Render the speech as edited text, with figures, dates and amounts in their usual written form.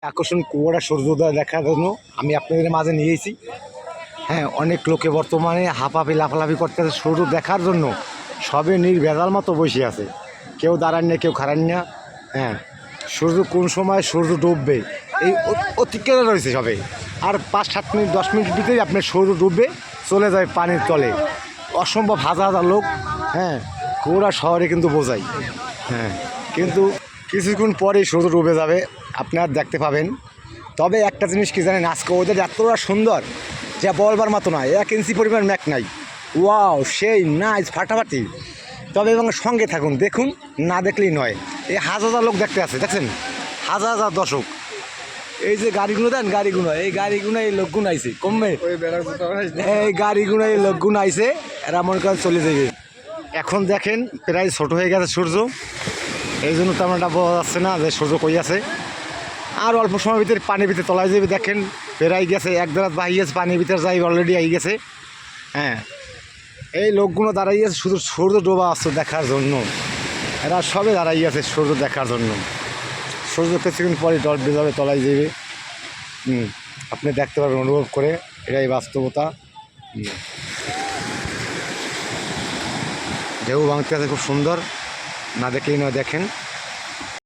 আকর্ষণ কুয়ারা সূর্যোদয় দেখার জন্য আমি আপনাদের মাঝে নিয়ে এসেছি। হ্যাঁ, অনেক লোকে বর্তমানে হাঁপাপি লাফালাফি করতেছে সূর্য দেখার জন্য। সবে নির্ভেজাল মতো বসে আছে, কেউ দাঁড়ান না, কেউ খাড়ান না। হ্যাঁ, সূর্য কোন সময় সূর্য ডুববে এই অতিক্রিয়া রয়েছে সবে। আর 5-7 মিনিট 10 মিনিট ভিতরেই আপনার সূর্য ডুববে, চলে যায় পানির তলে। অসম্ভব হাজার হাজার লোক। হ্যাঁ, কুয়ারা শহরে কিন্তু বোঝাই। হ্যাঁ, কিন্তু কিছুক্ষণ পরেই সূর্য ডুবে যাবে, আপনার দেখতে পাবেন। তবে একটা জিনিস কি জানেন, আজকে ওদের এতটা সুন্দর যা বলবার মতো নয়। 1 ইঞ্চি পরিমাণ ম্যাক নাই। ওয়াও, সেই নাইস, ফাটাফাটি। তবে এবং সঙ্গে থাকুন, দেখুন, না দেখলেই নয়। এই হাজার হাজার লোক দেখতে আছে, দেখছেন, হাজার হাজার দর্শক। এই যে গাড়িগুলো দেন, গাড়িগুলো, এই গাড়িগুলো, এই লোকগুলো আইছে কমবে, এই গাড়িগুলো, এই লোকগুলো আইছে, এরা মনে করেন চলে যাবে। এখন দেখেন প্রায় ছোট হয়ে গেছে সূর্য, এই জন্য তেমনটা বোঝা যাচ্ছে না যে সূর্য কই আছে। আর অল্প সময়ের ভিতরে পানির ভিতরে তলায় যাবে। দেখেন প্রায় গেছে, এক দাঁড়াত বাহিয়েছে, পানির ভিতরে যাই অলরেডি আই গেছে। হ্যাঁ, এই লোকগুলো দাঁড়াইয়াছে শুধু সূর্য ডোবা আসছে দেখার জন্য। এরা সবে দাঁড়াইয়াছে সূর্য দেখার জন্য। সূর্য কিছুক্ষণ পরে ডলবে যাবে, তলায় যাবে। আপনি দেখতে পারবেন অনুভব করে, এটাই বাস্তবতা। ঢেউ ভাঙতে আছে খুব সুন্দর, না দেখলেই নয়, দেখেন।